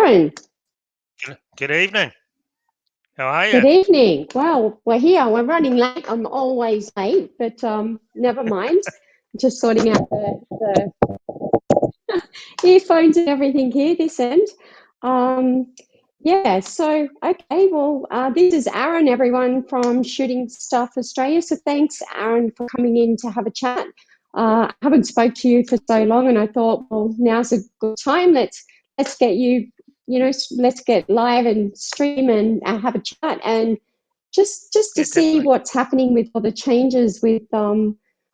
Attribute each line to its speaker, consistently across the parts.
Speaker 1: Aaron.
Speaker 2: Good evening. How are you?
Speaker 1: Good evening. Well, we're here. We're running late. I'm always late, but never mind. Just sorting out the earphones and everything here this end. Yeah, so, okay, well, this is Aaron, everyone, from Shooting Stuff Australia. So thanks, Aaron, for coming in to have a chat. I haven't spoke to you for so long, and I thought, well, now's a good time. Let's get you, let's get live and stream and have a chat, and just to
Speaker 2: Yeah,
Speaker 1: see
Speaker 2: definitely.
Speaker 1: what's happening with all the changes with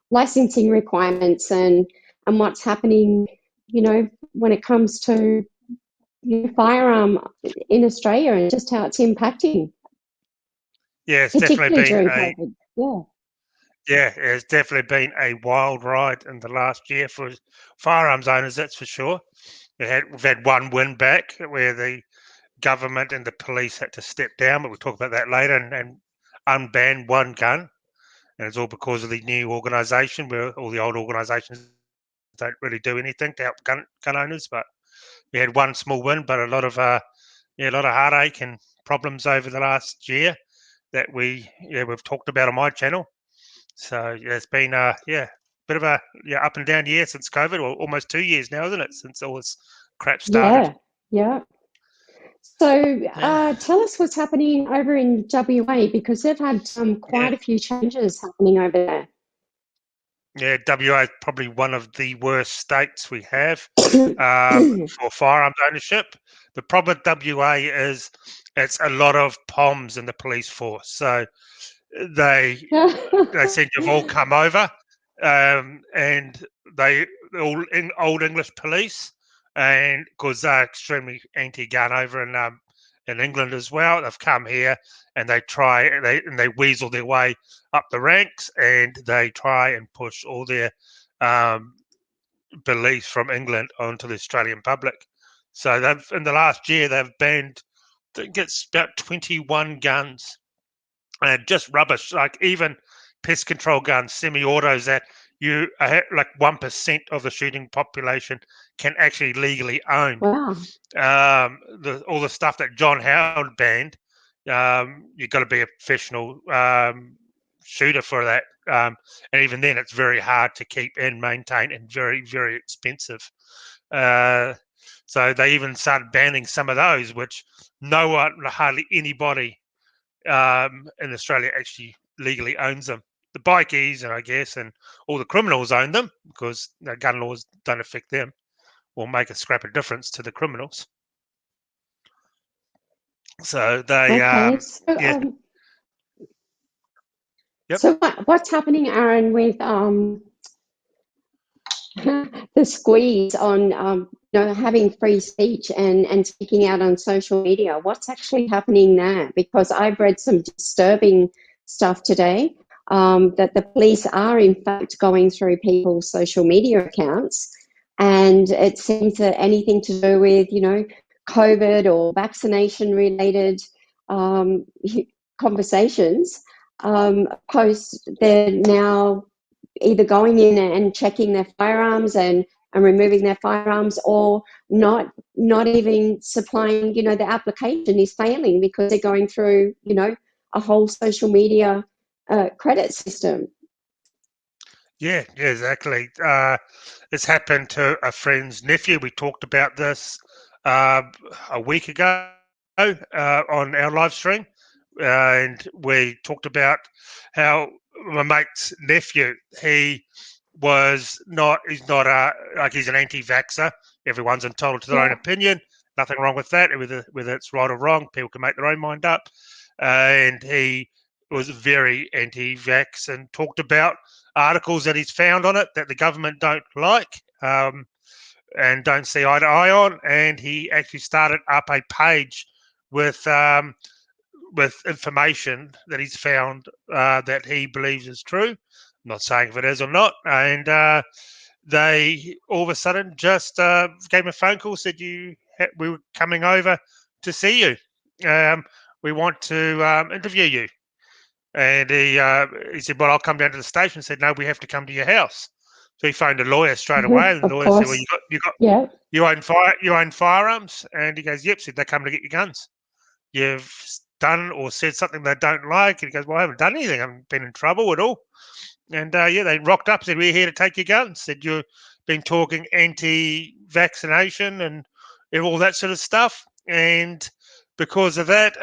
Speaker 1: licensing requirements and what's happening, when it comes to firearm in Australia and just how it's impacting,
Speaker 2: Yeah, it's definitely
Speaker 1: particularly
Speaker 2: been
Speaker 1: during
Speaker 2: a
Speaker 1: COVID.
Speaker 2: it's definitely been a wild ride in the last year for firearms owners. That's for sure. We've had one win back where the government and the police had to step down, but we'll talk about that later and unban one gun. And it's all because of the new organisation where all the old organisations don't really do anything to help gun owners. But we had one small win, but a lot of heartache and problems over the last year that we've talked about on my channel. So yeah, it's been bit of a up and down year since COVID, or almost 2 years now, isn't it? Since all this crap started.
Speaker 1: Yeah. So
Speaker 2: Yeah,
Speaker 1: tell us what's happening over in WA, because they've had
Speaker 2: yeah,
Speaker 1: quite a few changes happening over there.
Speaker 2: yeah. WA is probably one of the worst states we have for firearms ownership. The problem with WA is it's a lot of POMs in the police force, so they they seem to have all come over, and they all in old English police, and because they're extremely anti-gun over in England as well, they've come here and they weasel their way up the ranks, and they try and push all their um, beliefs from England onto the Australian public. So they've in the last year they've banned, I think it's about 21 guns and just rubbish. Like even pest control guns, semi-autos that like 1% of the shooting population can actually legally own.
Speaker 1: Wow.
Speaker 2: All the stuff that John Howard banned, you've got to be a professional shooter for that. And even then, it's very hard to keep and maintain, and very, very expensive. So they even started banning some of those, which hardly anybody in Australia actually legally owns them. The bikies, and I guess, and all the criminals own them because gun laws don't affect them or make a scrap of difference to the criminals. So they,
Speaker 1: Okay. So,
Speaker 2: yeah, yep,
Speaker 1: so what's happening, Aaron, with the squeeze on having free speech and speaking out on social media? What's actually happening there? Because I've read some disturbing stuff today, that the police are in fact going through people's social media accounts, and it seems that anything to do with COVID or vaccination related conversations, posts, they're now either going in and checking their firearms and removing their firearms, or not even supplying, the application is failing because they're going through, a whole social media credit system.
Speaker 2: yeah, exactly. It's happened to a friend's nephew. We talked about this a week ago on our live stream, and we talked about how my mate's nephew, he's not he's an anti-vaxxer. Everyone's entitled to their own opinion. Nothing wrong with that. Whether it's right or wrong, people can make their own mind up. And he was very anti-vax and talked about articles that he's found on it that the government don't like and don't see eye to eye on. And he actually started up a page with information that he's found that he believes is true. I'm not saying if it is or not. And they all of a sudden just gave him a phone call, said we were coming over to see you. We want to interview you. And he said, well, I'll come down to the station. Said, no, we have to come to your house. So he phoned a lawyer straight away, and the
Speaker 1: Of
Speaker 2: lawyer said, "Well,
Speaker 1: course.
Speaker 2: you
Speaker 1: Yeah.
Speaker 2: own firearms," and he goes, "Yep." Said, "They come to get your guns. You've done or said something they don't like." And he goes, "Well, I haven't done anything. I haven't been in trouble at all." And yeah, they rocked up, said, "We're here to take your guns." Said, "You've been talking anti-vaccination and all that sort of stuff, and because of that,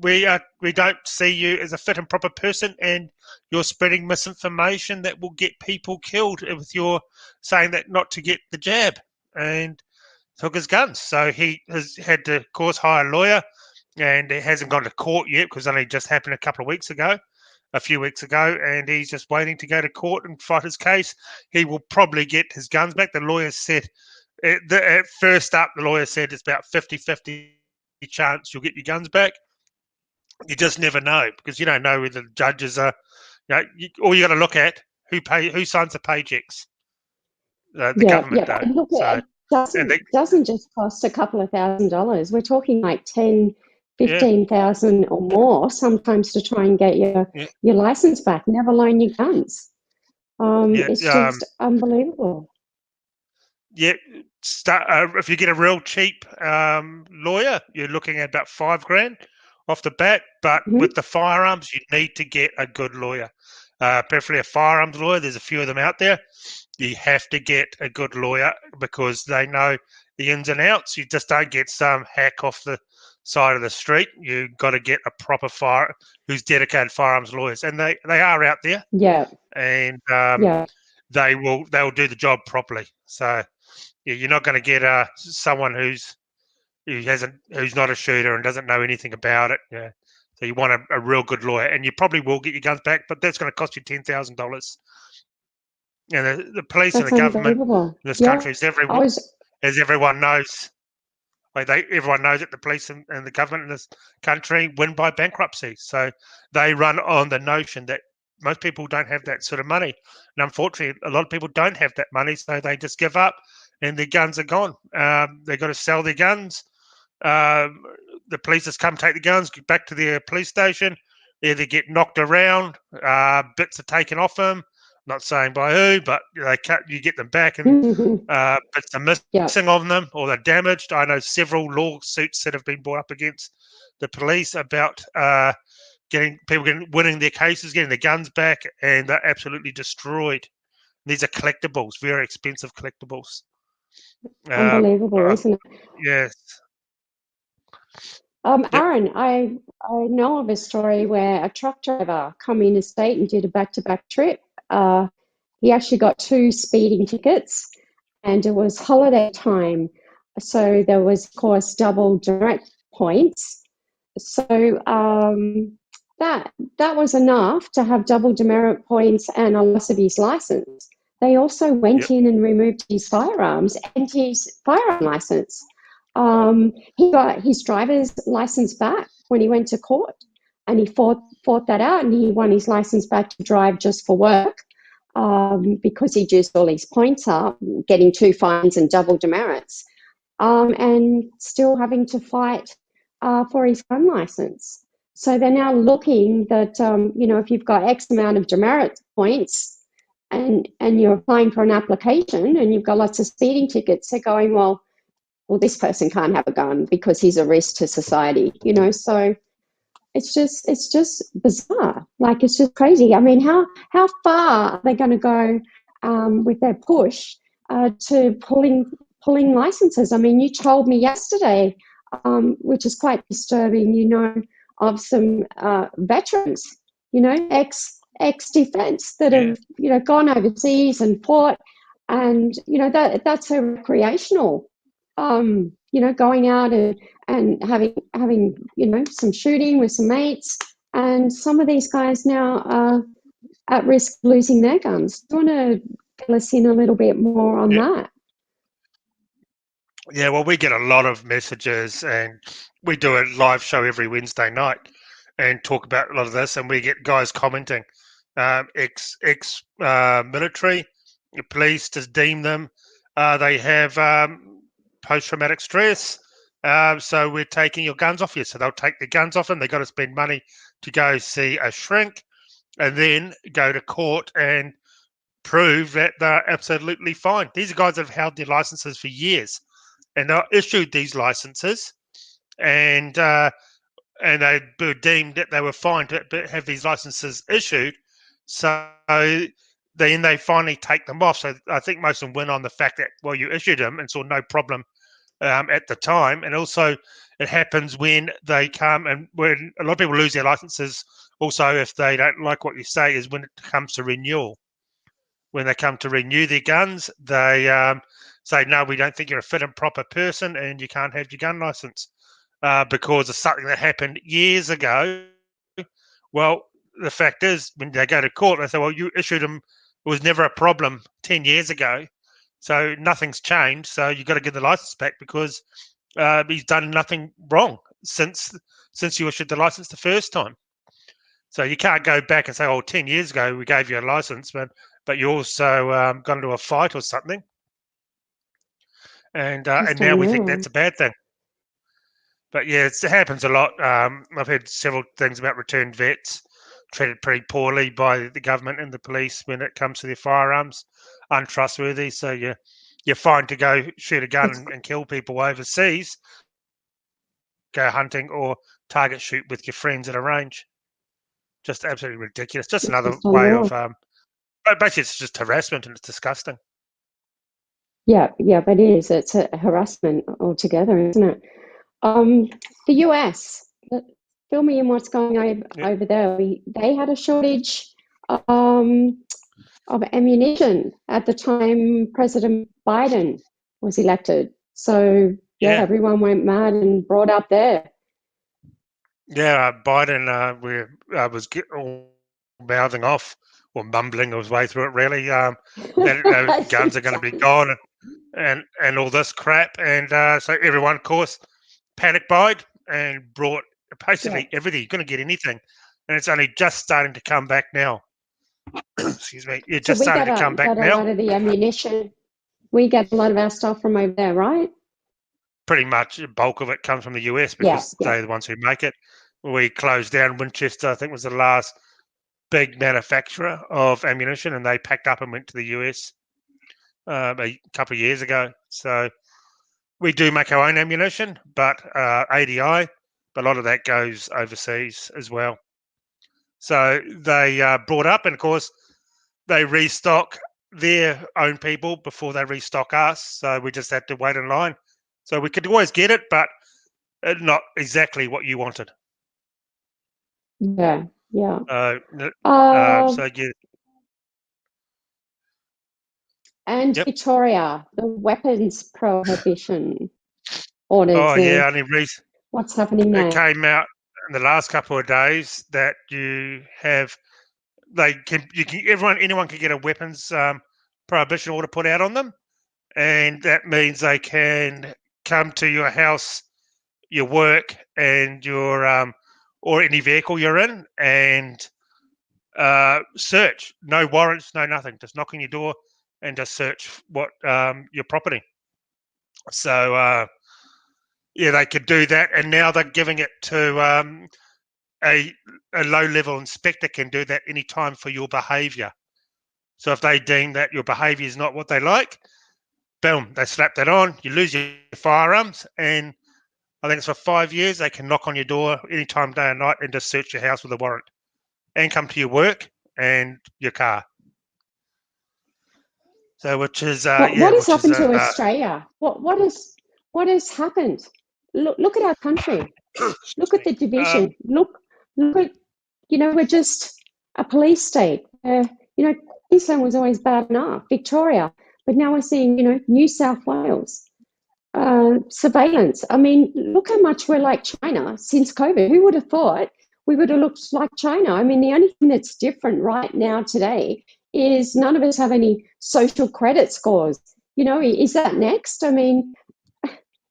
Speaker 2: we don't see you as a fit and proper person, and you're spreading misinformation that will get people killed with your saying that not to get the jab." And took his guns. So he has had to, of course, hire a lawyer, and it hasn't gone to court yet because it only just happened a few weeks ago, and he's just waiting to go to court and fight his case. He will probably get his guns back. The lawyer said, at first up, the lawyer said it's about 50-50 chance you'll get your guns back. You just never know because you don't know whether the judges are. All you got to look at who signs the paychecks. The
Speaker 1: Yeah,
Speaker 2: government
Speaker 1: yeah.
Speaker 2: do.
Speaker 1: And look,
Speaker 2: So
Speaker 1: it
Speaker 2: and they,
Speaker 1: doesn't just cost a couple of $1,000s. We're talking like 10,
Speaker 2: yeah,
Speaker 1: 15,000 or more sometimes to try and get
Speaker 2: yeah,
Speaker 1: your license back, never alone your guns.
Speaker 2: yeah.
Speaker 1: It's just unbelievable.
Speaker 2: Yeah, if you get a real cheap lawyer, you're looking at about $5,000 off the bat. But
Speaker 1: Hmm.
Speaker 2: with the firearms, you need to get a good lawyer, preferably a firearms lawyer. There's a few of them out there. You have to get a good lawyer because they know the ins and outs. You just don't get some hack off the side of the street. You got to get a proper who's dedicated firearms lawyers, and they are out there,
Speaker 1: Yeah,
Speaker 2: and
Speaker 1: yeah.
Speaker 2: they'll do the job properly. So yeah, you're not going to get someone who's not a shooter and doesn't know anything about it. Yeah. So you want a real good lawyer, and you probably will get your guns back, but that's going to cost you $10,000. And the police and
Speaker 1: That's
Speaker 2: the government
Speaker 1: unbelievable.
Speaker 2: in this
Speaker 1: Yeah,
Speaker 2: country,
Speaker 1: I was.
Speaker 2: as everyone knows, everyone knows that the police and the government in this country win by bankruptcy. So they run on the notion that most people don't have that sort of money. And unfortunately, a lot of people don't have that money, so they just give up and their guns are gone. They've got to sell their guns. Um, the police just come take the guns, get back to their police station. Either get knocked around, bits are taken off them. Not saying by who, but you get them back, and bits are
Speaker 1: Yeah,
Speaker 2: missing of them or they're damaged. I know several lawsuits that have been brought up against the police about winning their cases, getting their guns back, and they're absolutely destroyed. These are collectibles, very expensive collectibles.
Speaker 1: unbelievable, isn't it?
Speaker 2: Yes. Yep.
Speaker 1: Aaron, I know of a story where a truck driver come interstate and did a back-to-back trip. He actually got two speeding tickets, and it was holiday time, so there was, of course, double demerit points. So that was enough to have double demerit points and a loss of his license. They also went
Speaker 2: Yep.
Speaker 1: in and removed his firearms and his firearm license. He got his driver's license back when he went to court, and he fought that out, and he won his license back to drive just for work because he juiced all his points up, getting two fines and double demerits, and still having to fight for his gun license. So they're now looking that if you've got X amount of demerit points and you're applying for an application and you've got lots of speeding tickets, they're going, well, this person can't have a gun because he's a risk to society, So it's just bizarre. Like, it's just crazy. I mean, how far are they going to go with their push to pulling licenses? I mean, you told me yesterday, which is quite disturbing, of some veterans, ex defense that
Speaker 2: Yeah.
Speaker 1: have gone overseas and fought, and that's a recreational, going out and having some shooting with some mates, and some of these guys now are at risk of losing their guns. Do you want to fill us in a little bit more on
Speaker 2: Yeah.
Speaker 1: that?
Speaker 2: Yeah. Well, we get a lot of messages, and we do a live show every Wednesday night and talk about a lot of this, and we get guys commenting, ex military, police just deem them. They have post traumatic stress. So we're taking your guns off you. So they'll take the guns off them. They got to spend money to go see a shrink, and then go to court and prove that they're absolutely fine. These are guys that have held their licenses for years, and they're issued these licenses, and they were deemed that they were fine to have these licenses issued. So then they finally take them off. So I think most of them win on the fact that, well, you issued them and saw no problem at the time. And also it happens when they come, and when a lot of people lose their licenses also, if they don't like what you say, is when it comes to renewal. When they come to renew their guns, they say, no, we don't think you're a fit and proper person and you can't have your gun license because of something that happened years ago. Well, the fact is, when they go to court, they say, well, you issued them, it was never a problem 10 years ago. So nothing's changed. So you've got to give the license back because he's done nothing wrong since you issued the license the first time. So you can't go back and say, oh, 10 years ago we gave you a license, but you also got into a fight or something. And now we think that's a bad thing. But yeah, it happens a lot. I've heard several things about returned vets treated pretty poorly by the government and the police when it comes to their firearms, untrustworthy. So you're fine to go shoot a gun and kill people overseas, go hunting or target shoot with your friends at a range. Just absolutely ridiculous. Just another way of basically it's just harassment, and it's disgusting.
Speaker 1: Yeah, but it is. It's a harassment altogether, isn't it? The US, fill me in what's going on over there. They had a shortage of ammunition at the time President Biden was elected. So everyone went mad and brought up there.
Speaker 2: Yeah, Biden was mouthing off or mumbling his way through it. Really, that guns are going to be gone, and all this crap, and so everyone, of course, panic buyed and brought basically everything. You're going to get anything, and it's only just starting to come back now. Excuse me. It's just starting to come back now.
Speaker 1: A lot of the ammunition, we get a lot of our stuff from over there, right?
Speaker 2: Pretty much, the bulk of it comes from the US because they're the ones who make it. We closed down Winchester, I think was the last big manufacturer of ammunition, and they packed up and went to the US a couple of years ago. So we do make our own ammunition, but ADI, but a lot of that goes overseas as well. So they brought up, and of course, they restock their own people before they restock us. So we just had to wait in line. So we could always get it, but not exactly what you wanted.
Speaker 1: Yeah.
Speaker 2: So yeah.
Speaker 1: And Victoria, the weapons prohibition orders.
Speaker 2: Oh yeah, only
Speaker 1: what's happening there?
Speaker 2: It came out in the last couple of days that you have. Anyone can get a weapons prohibition order put out on them, and that means they can come to your house, your work, and your or any vehicle you're in, and search. No warrants, no nothing. Just knock on your door and just search what your property. So they could do that, and now they're giving it to a low-level inspector can do that anytime for your behaviour. So if they deem that your behaviour is not what they like, boom, they slap that on. You lose your firearms, and I think it's for 5 years. They can knock on your door anytime, day or night, and just search your house with a warrant, and come to your work and your car. So, which is
Speaker 1: what has happened to Australia? What has happened? Look at our country. Look at the division. Look at, we're just a police state. Queensland was always bad enough, Victoria, but now we're seeing, New South Wales, surveillance. I mean, look how much we're like China since COVID. Who would have thought we would have looked like China? I mean, the only thing that's different right now today is none of us have any social credit scores. Is that next? I mean,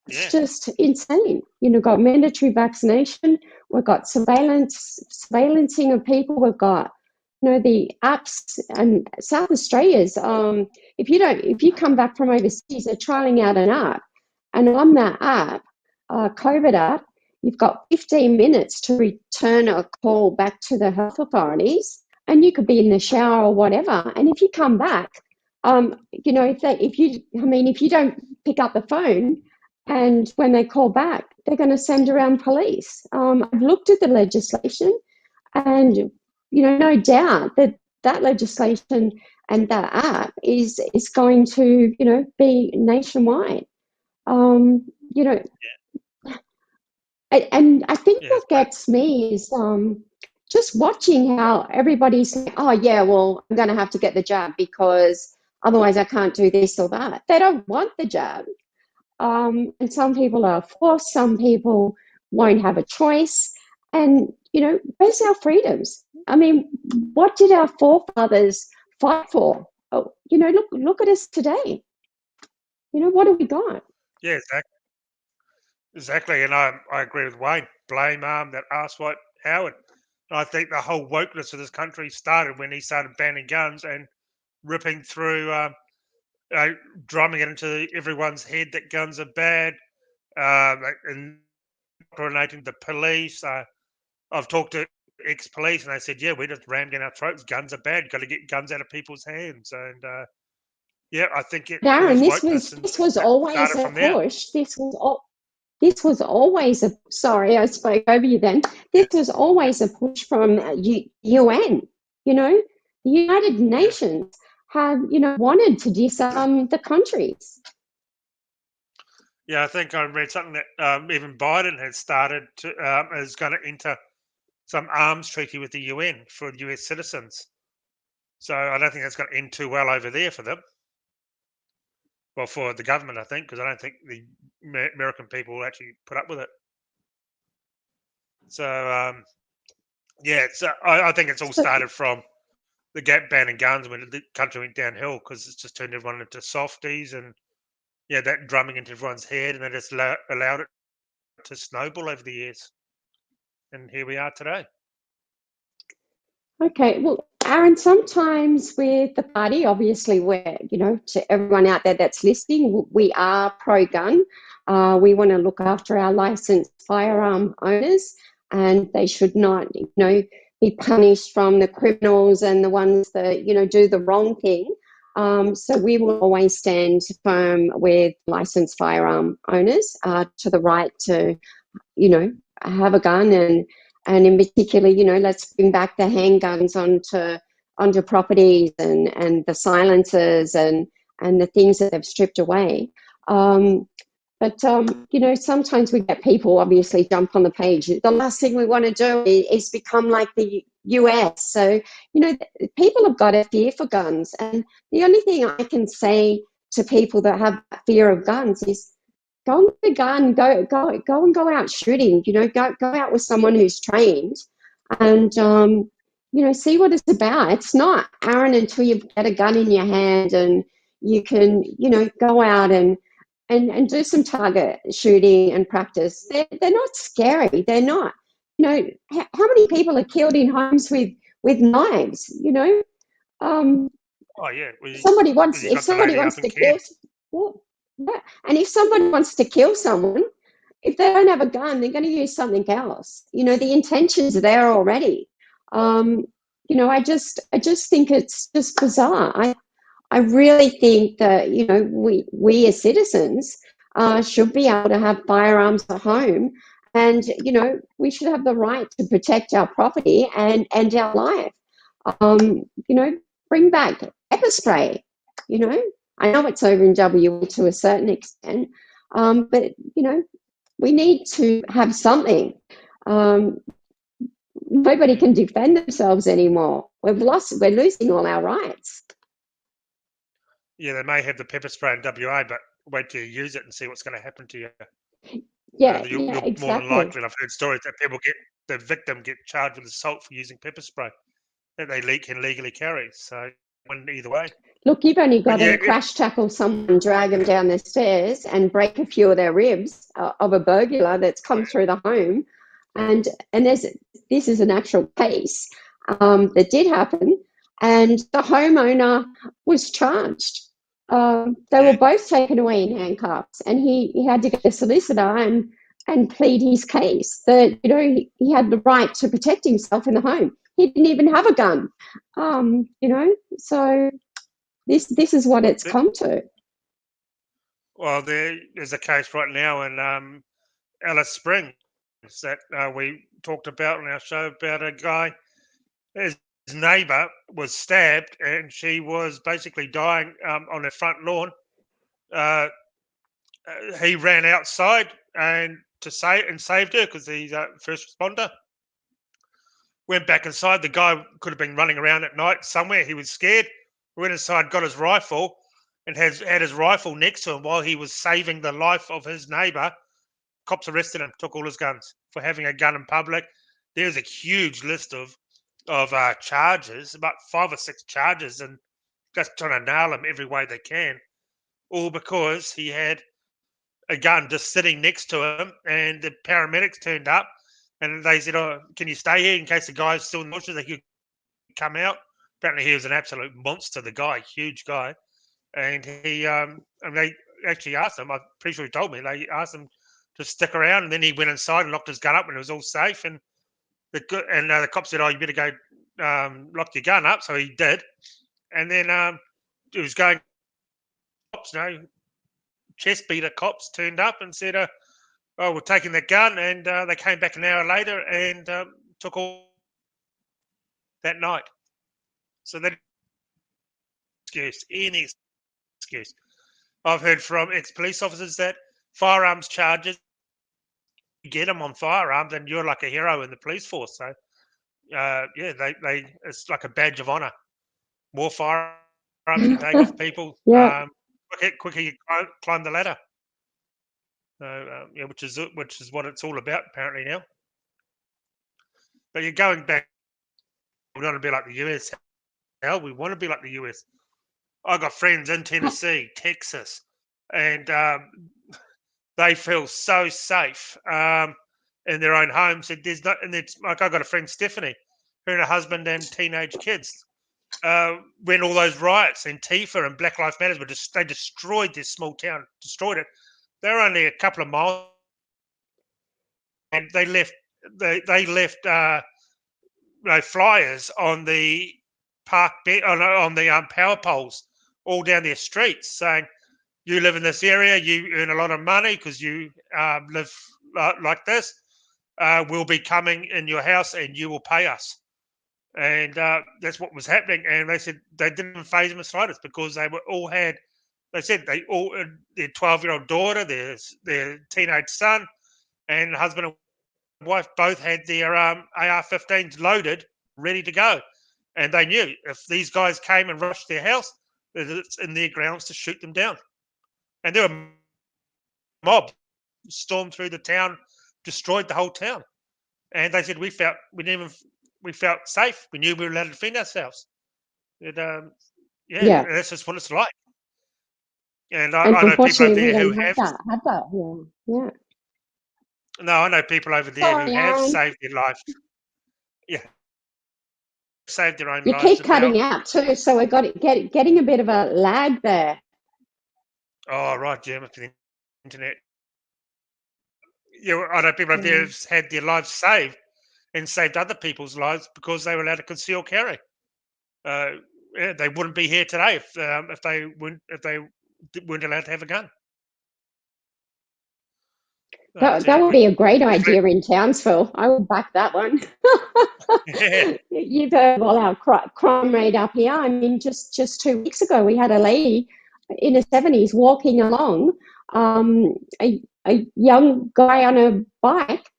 Speaker 1: it's just insane. Got mandatory vaccination. We've got surveillancing of people. We've got, the apps, and South Australia's. If you come back from overseas, they're trialing out an app, and on that app, COVID app, you've got 15 minutes to return a call back to the health authorities, and you could be in the shower or whatever. And if you come back, you know, if you don't pick up the phone, and when they call back, they're going to send around police. I've looked at the legislation, and you know, no doubt that legislation and that app is going to, you know, be nationwide. You know, and I think
Speaker 2: Yeah,
Speaker 1: what gets me is just watching how everybody's like, oh yeah, well, I'm going to have to get the jab because otherwise I can't do this or that. They don't want the jab. And some people are forced, some people won't have a choice. And, you know, where's our freedoms? I mean, what did our forefathers fight for? Oh, you know, look at us today. You know, what have we got?
Speaker 2: yeah, exactly. And I agree with Wayne. Blame that arsewipe Howard. And I think the whole wokeness of this country started when he started banning guns and ripping through, drumming it into everyone's head that guns are bad, and indoctrinating the police. I've talked to ex-police, and they said, "Yeah, we just rammed down our throats. Guns are bad. Got to get guns out of people's hands." And yeah, I think it
Speaker 1: Darren,
Speaker 2: was wokeness, and
Speaker 1: this was
Speaker 2: that
Speaker 1: always
Speaker 2: started
Speaker 1: a
Speaker 2: from there.
Speaker 1: push. This was always a, sorry, I spoke over you then. This was always a push from UN. You know, the United
Speaker 2: Yeah,
Speaker 1: Nations have, you know, wanted to disarm the countries.
Speaker 2: yeah. I think I read something that even Biden has started to is going to enter some arms treaty with the UN for US citizens. So I don't think that's going to end too well over there for them. Well, for the government, I think, because I don't think the American people will actually put up with it. So yeah, I think it's all
Speaker 1: So,
Speaker 2: started from the gap banning guns when the country went downhill because it's just turned everyone into softies, and yeah, that drumming into everyone's head, and they just allowed it to snowball over the years, and here we are today.
Speaker 1: okay, well, Aaron, sometimes with the party, obviously, we're, you know, to everyone out there that's listening, we are pro-gun. We want to look after our licensed firearm owners, and they should not, you know, be punished from the criminals and the ones that, you know, do the wrong thing. So we will always stand firm with licensed firearm owners to the right to, you know, have a gun, and in particular, you know, let's bring back the handguns onto properties, and the silencers and the things that they've stripped away. But you know, sometimes we get people obviously jump on the page. The last thing we want to do is become like the US. So, you know, people have got a fear for guns, and the only thing I can say to people that have fear of guns is go and get a gun, go out shooting. You know, go out with someone who's trained, and you know, see what it's about. It's not, Aaron, until you get a gun in your hand and you can, you know, go out and do some target shooting and practice. They're not scary. They're not. You know, how many people are killed in homes with knives? You know, um,
Speaker 2: Oh yeah, you
Speaker 1: if
Speaker 2: got the
Speaker 1: somebody
Speaker 2: lady up
Speaker 1: wants
Speaker 2: in
Speaker 1: to
Speaker 2: Kent.
Speaker 1: kill, yeah, yeah. And if somebody wants to kill someone, if they don't have a gun, they're going to use something else. You know, the intentions are there already. Um, you know, I just think it's just bizarre. I really think that, you know, we as citizens should be able to have firearms at home, and you know, we should have the right to protect our property and our life. You know, bring back pepper spray. You know, I know it's over in WA to a certain extent, but you know, we need to have something. Um, Nobody can defend themselves anymore. We're losing all our rights.
Speaker 2: Yeah, they may have the pepper spray in WA, but wait till you use it and see what's going to happen to you.
Speaker 1: Yeah,
Speaker 2: You're more than
Speaker 1: exactly.
Speaker 2: likely, and I've heard stories that the victim get charged with assault for using pepper spray that they can legally carry. So, win either way.
Speaker 1: Look, you've only
Speaker 2: But
Speaker 1: got
Speaker 2: yeah,
Speaker 1: to crash tackle someone, drag them down the stairs, and break a few of their ribs of a burglar that's come through the home. And this is an actual case that did happen, and the homeowner was charged. They were
Speaker 2: yeah,
Speaker 1: both taken away in handcuffs, and he had to get a solicitor and plead his case that, you know, he had the right to protect himself in the home. he didn't even have a gun. So this is what it's come to.
Speaker 2: Well, there's a case right now in Alice Springs that we talked about on our show about a guy. His neighbour was stabbed, and she was basically dying on her front lawn. He ran outside and saved her because he's a first responder. Went back inside. The guy could have been running around at night somewhere. He was scared. Went inside, got his rifle, and had his rifle next to him while he was saving the life of his neighbour. Cops arrested him, took all his guns for having a gun in public. There's a huge list of charges, about 5 or 6 charges, and just trying to nail him every way they can, all because he had a gun just sitting next to him, and the paramedics turned up, and they said, "Oh, can you stay here in case the guy's still nauseous? They could come out." Apparently, he was an absolute monster. The guy, huge guy, and and they actually asked him. I'm pretty sure he told me they asked him to stick around, and then he went inside and locked his gun up, and it was all safe. And the cops said, "Oh, you better go lock your gun up." So he did, and then it was going. Cops, chest beater cops turned up and said, "Oh, we're taking the gun," and they came back an hour later and took all that night. So that any excuse. I've heard from ex-police officers that firearms charges, you get them on firearms, and you're like a hero in the police force. So they it's like a badge of honor. More firearms you can take off people.
Speaker 1: Yeah.
Speaker 2: Quicker you climb the ladder. So which is what it's all about apparently now. But you're going back. We want to be like the US. Hell, we want to be like the US. I got friends in Tennessee, Texas, and they feel so safe in their own homes. And there's not, and it's like I got a friend Stephanie, her and her husband and teenage kids. When all those riots, Antifa and Black Lives Matter they destroyed this small town, destroyed it. They were only a couple of miles, and they left flyers on the on the power poles all down their streets saying, "You live in this area, you earn a lot of money because you live like this. We'll be coming in your house and you will pay us." And that's what was happening. And they said they didn't phase them the slightest because they said their 12-year-old daughter, their teenage son, and husband and wife both had their AR-15s loaded, ready to go. And they knew if these guys came and rushed their house, that it's in their grounds to shoot them down. And there were mob stormed through the town, destroyed the whole town. And they said we felt safe. We knew we were allowed to defend ourselves. That's just what it's like. And I know people over there who have
Speaker 1: that. Yeah.
Speaker 2: No, I know people over there who have saved their life. Yeah, saved their own lives.
Speaker 1: You keep cutting out too, so we've got getting a bit of a lag there.
Speaker 2: Oh, right, Jim, it's the internet. Yeah, I know people over there who've had their lives saved and saved other people's lives because they were allowed to conceal carry. They wouldn't be here today if they weren't allowed to have a gun.
Speaker 1: That would be a great idea in Townsville. I would back that one.
Speaker 2: Yeah.
Speaker 1: You've heard all our crime rate up here. I mean, just 2 weeks ago, we had a lady in her 70s walking along, a young guy on a bike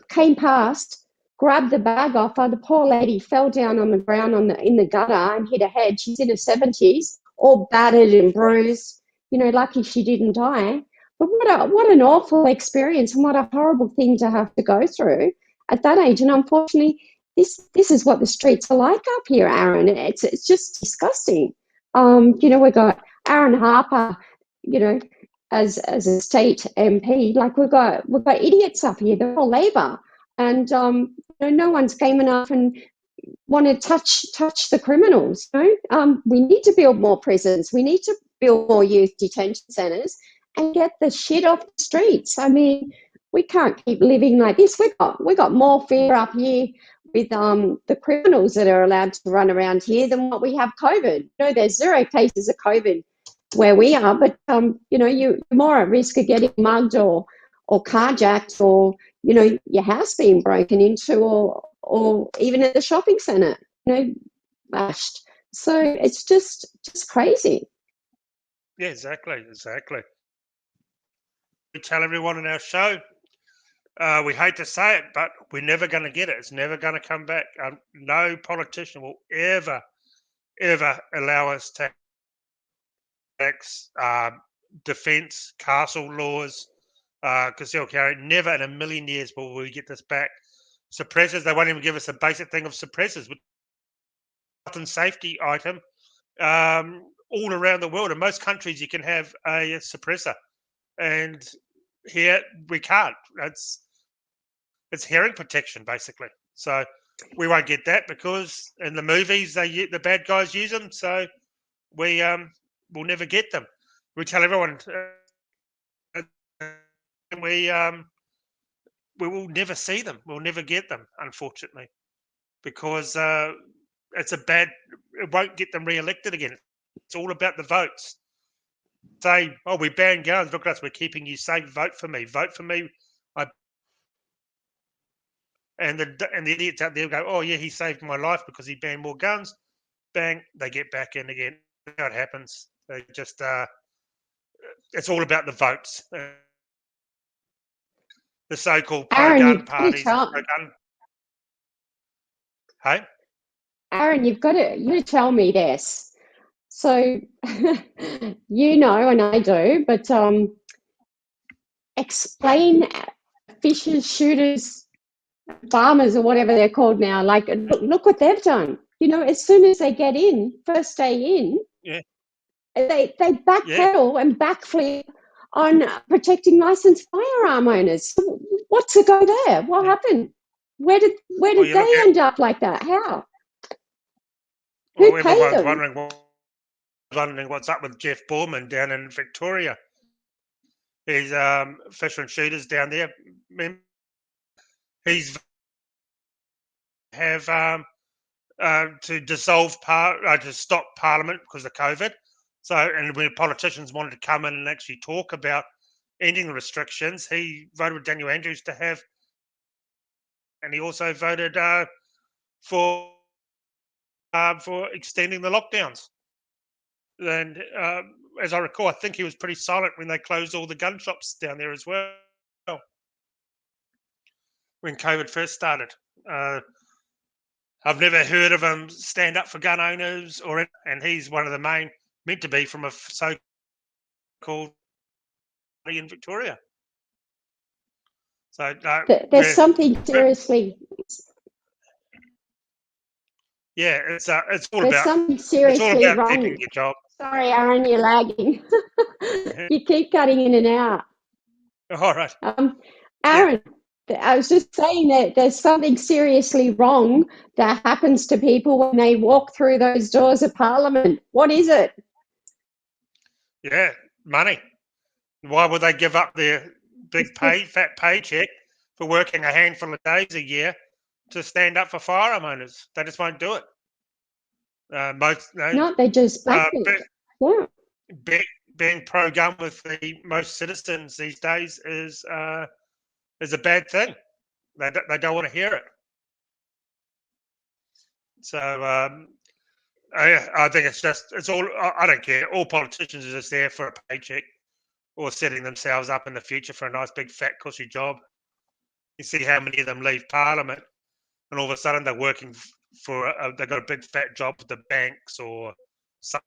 Speaker 1: came past, grabbed the bag off her. The poor lady fell down on the ground in the gutter and hit her head. She's in her 70s, all battered and bruised. Lucky she didn't die. But what an awful experience, and what a horrible thing to have to go through at that age. And unfortunately, this is what the streets are like up here, Aaron. It's just disgusting. We've got Aaron Harper, as a state MP. Like we've got idiots up here. They're all Labor, and no one's game enough and want to touch the criminals. We need to build more prisons. We need to build more youth detention centres and get the shit off the streets. I mean, we can't keep living like this. We got more fear up here with the criminals that are allowed to run around here than what we have COVID. You know, there's 0 cases of COVID where we are, but you know, you're more at risk of getting mugged or carjacked, or you know, your house being broken into, or even at the shopping centre, you know, bashed. So it's just crazy.
Speaker 2: Yeah, exactly. We tell everyone in our show, we hate to say it, but we're never going to get it. It's never going to come back. No politician will ever allow us to tax, defence, castle laws, concealed carry. Never in a million years will we get this back. Suppressors, they won't even give us a basic thing of suppressors, which is a health and safety item all around the world. In most countries, you can have a suppressor, and here we can't. It's hearing protection, basically. So we won't get that because in the movies, the bad guys use them. So we will never get them. We tell everyone we will never see them. We'll never get them, unfortunately, because it's a bad. It won't get them re-elected again. It's all about the votes. Say, oh, we ban guns. Look at us. We're keeping you safe. Vote for me. Vote for me. And the idiots out there go, oh yeah, he saved my life because he banned more guns. Bang, they get back in again. That's how it happens. They just it's all about the votes. The so-called pro-gun parties. Hey,
Speaker 1: Aaron, you've got to tell me this. So you know, and I do, but explain fishers, shooters, farmers, or whatever they're called now. Like, look what they've done. You know, as soon as they get in, first day in,
Speaker 2: yeah,
Speaker 1: they backpedal and backflip on protecting licensed firearm owners. So what's the go there? What happened? Where did they end up like that? How?
Speaker 2: Well,
Speaker 1: Who paid them?
Speaker 2: wondering what's up with Jeff Borman down in Victoria. He's fisher and shooters down there. He's have to dissolve to stop Parliament because of COVID. So, and when politicians wanted to come in and actually talk about ending the restrictions, he voted with Daniel Andrews to have, and he also voted for extending the lockdowns. And as I recall, I think he was pretty silent when they closed all the gun shops down there as well when COVID first started. I've never heard of him stand up for gun owners, and he's one of the main, meant to be from a so-called party in Victoria. So
Speaker 1: there's something seriously.
Speaker 2: Yeah, it's all
Speaker 1: there's
Speaker 2: about.
Speaker 1: Something seriously
Speaker 2: it's all about
Speaker 1: wrong.
Speaker 2: keeping your job.
Speaker 1: Sorry, Aaron, you're lagging. You keep cutting in and out.
Speaker 2: All right.
Speaker 1: Aaron, I was just saying that there's something seriously wrong that happens to people when they walk through those doors of Parliament. What is it?
Speaker 2: Yeah, money. Why would they give up their big fat paycheck for working a handful of days a year to stand up for firearm owners? They just won't do it.
Speaker 1: They just back it. Yeah.
Speaker 2: Being pro-gun with most citizens these days is a bad thing. They don't want to hear it. So I think it's all. I don't care. All politicians are just there for a paycheck or setting themselves up in the future for a nice big fat cushy job. You see how many of them leave Parliament, and all of a sudden they're working for. They've got a big fat job with the banks or something.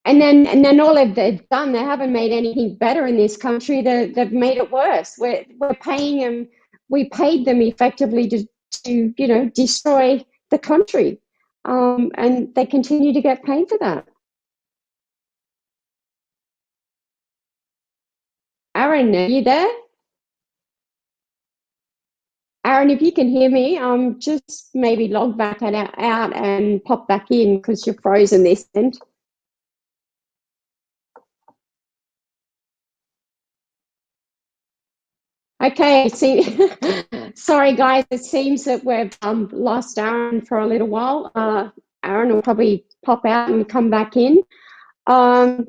Speaker 1: And then all they've done, they haven't made anything better in this country. They've made it worse. We're paying them. We paid them effectively to destroy the country, and they continue to get paid for that. Aaron, are you there? Aaron, if you can hear me, just maybe log back out and pop back in because you're frozen this end. Okay, see, sorry guys, it seems that we've lost Aaron for a little while. Aaron will probably pop out and come back in. Yeah,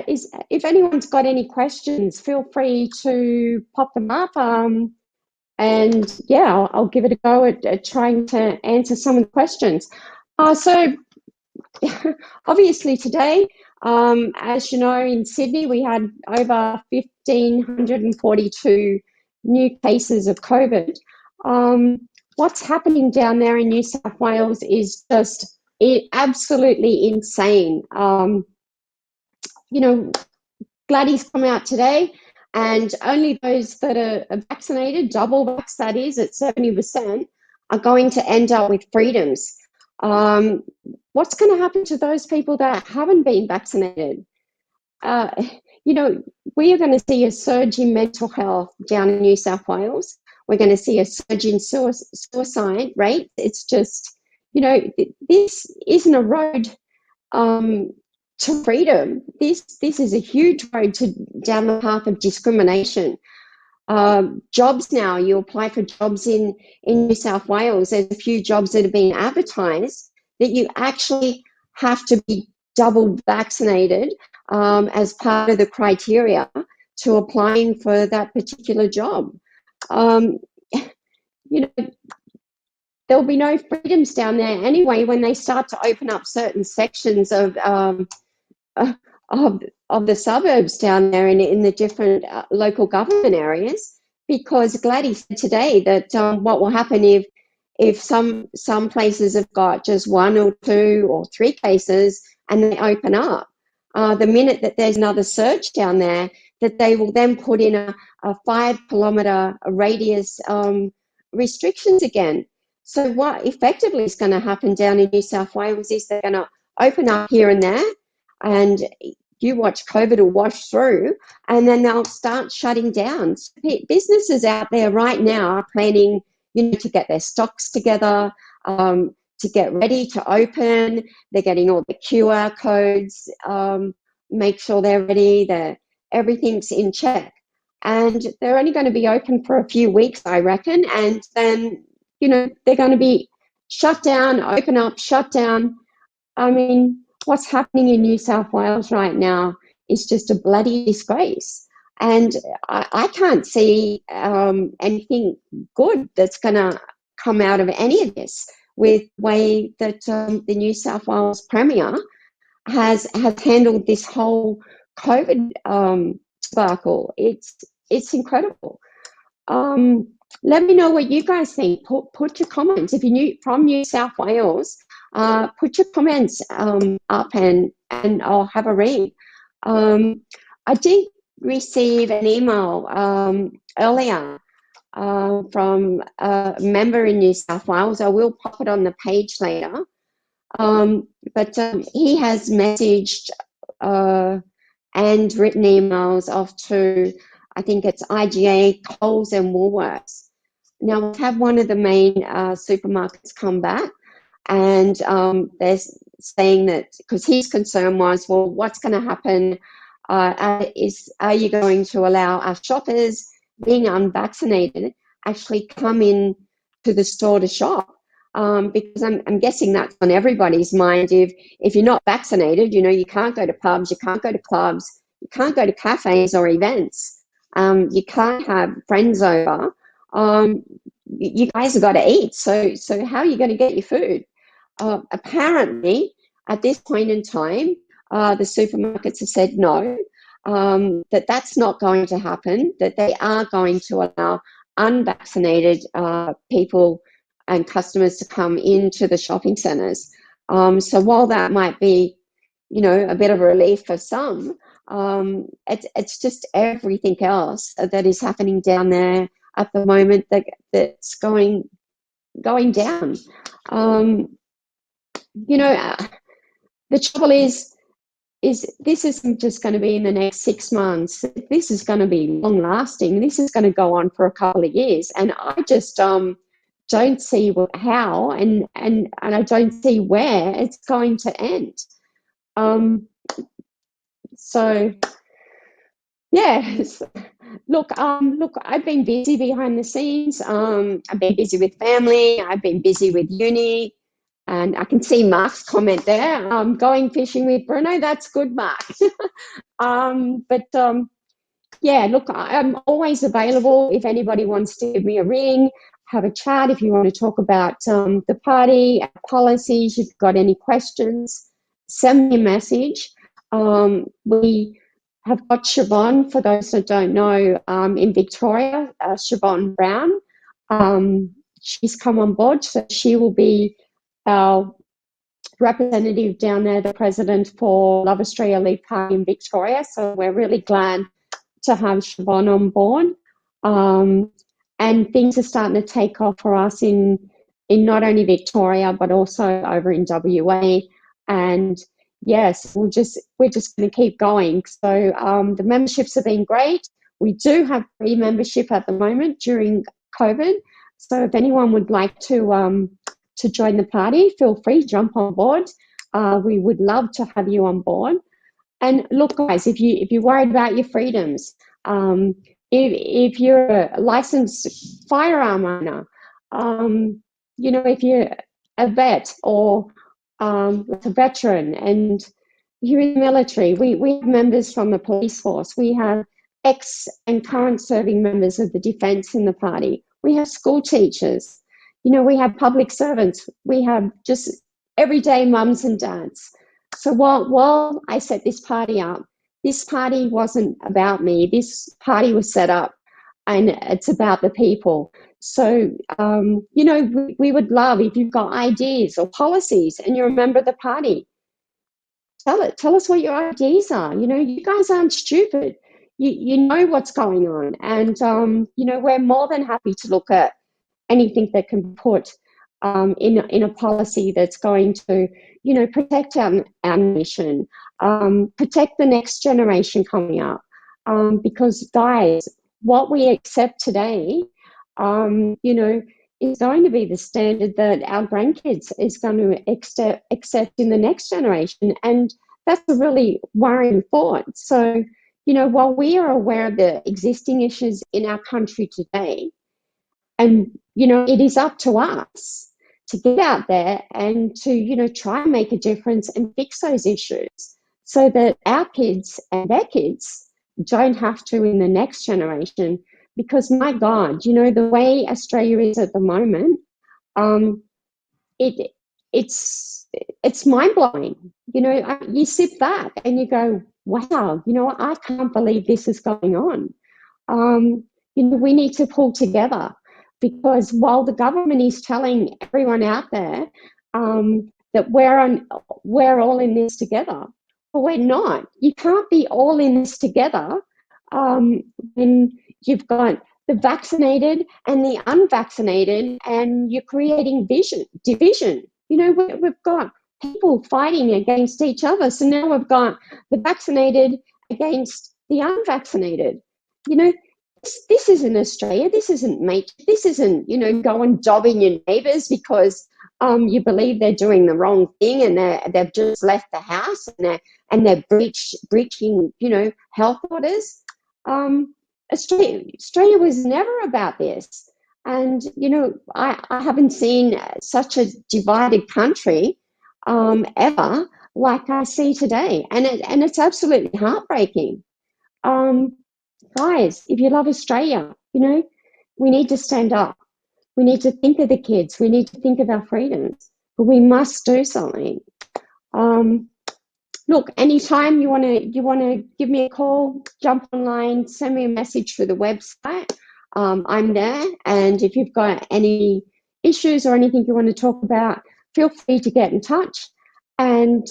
Speaker 1: if anyone's got any questions, feel free to pop them up. And yeah, I'll give it a go at trying to answer some of the questions. So obviously today, as you know, in Sydney, we had over 1,542 new cases of COVID. What's happening down there in New South Wales is just absolutely insane. Gladys come out today, and only those that are vaccinated, double vax that is, at 70%, are going to end up with freedoms. What's going to happen to those people that haven't been vaccinated? We are going to see a surge in mental health down in New South Wales. We're going to see a surge in suicide rate. It's just, this isn't a road to freedom. This is a huge road down the path of discrimination. Jobs now, you apply for jobs in New South Wales, there's a few jobs that have been advertised that you actually have to be double vaccinated as part of the criteria to applying for that particular job. There'll be no freedoms down there anyway when they start to open up certain sections of the suburbs down there in the different local government areas, because Gladys said today that what will happen if some places have got just 1 or 2 or 3 cases and they open up, the minute that there's another surge down there, that they will then put in a 5-kilometre radius restrictions again. So what effectively is going to happen down in New South Wales is they're going to open up here and there, and you watch COVID will wash through, and then they'll start shutting down. Businesses out there right now are planning, to get their stocks together, to get ready to open. They're getting all the QR codes, make sure they're ready, everything's in check. And they're only going to be open for a few weeks, I reckon, and then, they're going to be shut down, open up, shut down. I mean, what's happening in New South Wales right now is just a bloody disgrace. And I can't see anything good that's going to come out of any of this with the way that the New South Wales Premier has handled this whole COVID debacle. It's incredible. Let me know what you guys think. Put your comments. If you're from New South Wales, put your comments up and I'll have a read. I did receive an email earlier from a member in New South Wales. I will pop it on the page later. But he has messaged and written emails off to, I think it's IGA, Coles and Woolworths. Now, we've had one of the main supermarkets come back, and they're saying that, because his concern was, well, what's going to happen? Are you going to allow our shoppers being unvaccinated actually come in to the store to shop? Because I'm guessing that's on everybody's mind. If you're not vaccinated, you can't go to pubs, you can't go to clubs, you can't go to cafes or events, you can't have friends over. You guys have got to eat. So how are you going to get your food? Apparently, at this point in time, the supermarkets have said no, that's not going to happen, that they are going to allow unvaccinated people and customers to come into the shopping centres. So while that might be, a bit of a relief for some, it's just everything else that is happening down there at the moment that's going down. The trouble is this isn't just going to be in the next 6 months. This is going to be long lasting. This is going to go on for a couple of years, and I just don't see how and I don't see where it's going to end. So yeah, Look, I've been busy behind the scenes. I've been busy with family. I've been busy with uni, and I can see Mark's comment there. Going fishing with Bruno. That's good, Mark. But yeah, look, I'm always available if anybody wants to give me a ring, have a chat. If you want to talk about the party, our policies, if you've got any questions, send me a message. We have got Siobhan, for those that don't know, in Victoria, Siobhan Brown. She's come on board, so she will be our representative down there, the president for Love Australia Lead Party in Victoria. So we're really glad to have Siobhan on board. And things are starting to take off for us in not only Victoria, but also over in WA. And yes, we're just going to keep going. So the memberships have been great. We do have free membership at the moment during COVID. So if anyone would like to join the party, feel free, jump on board. We would love to have you on board. And look, guys, if you're worried about your freedoms, if you're a licensed firearm owner, if you're a vet or like a veteran and you're in the military, we have members from the police force. We have ex and current serving members of the defence in the party. We have school teachers. We have public servants. We have just everyday mums and dads. So while I set this party up, this party wasn't about me. This party was set up and it's about the people. So, we would love if you've got ideas or policies and you're a member of the party, tell us what your ideas are. You guys aren't stupid. You know what's going on. And, we're more than happy to look at anything that can put in a policy that's going to, protect our nation, protect the next generation coming up. Because, guys, what we accept today, is going to be the standard that our grandkids is going to accept in the next generation. And that's a really worrying thought. So, while we are aware of the existing issues in our country today, and, it is up to us to get out there and to, try and make a difference and fix those issues so that our kids and their kids don't have to in the next generation. Because, my God, the way Australia is at the moment, it's mind-blowing. You sit back and you go, wow, I can't believe this is going on. We need to pull together. Because while the government is telling everyone out there that we're all in this together, but we're not. You can't be all in this together when you've got the vaccinated and the unvaccinated, and you're creating division. We've got people fighting against each other. So now we've got the vaccinated against the unvaccinated. This isn't Australia. This isn't mate. This isn't, go and dobbing your neighbours because you believe they're doing the wrong thing and they've just left the house and they're breaching, health orders. Australia was never about this. And, I haven't seen such a divided country ever like I see today. And it's absolutely heartbreaking. Guys, if you love Australia, we need to stand up. We need to think of the kids. We need to think of our freedoms. But we must do something. Look, anytime you want to give me a call, jump online, send me a message through the website. I'm there. And if you've got any issues or anything you want to talk about, feel free to get in touch. And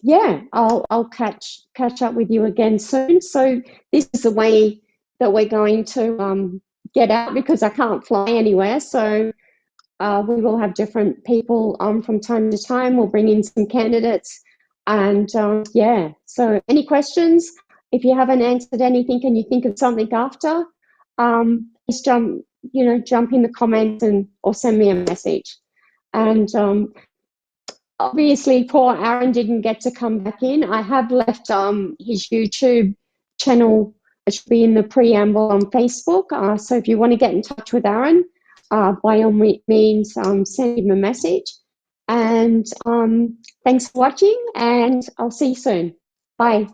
Speaker 1: yeah, I'll catch up with you again soon. So this is the way that we're going to get out, because I can't fly anywhere. So we will have different people from time to time. We'll bring in some candidates. And yeah, so any questions? If you haven't answered anything and you think of something after, just jump in the comments or send me a message. And obviously, poor Aaron didn't get to come back in. I have left his YouTube channel It should be in the preamble on Facebook. So if you want to get in touch with Aaron, by all means, send him a message. And thanks for watching, and I'll see you soon. Bye.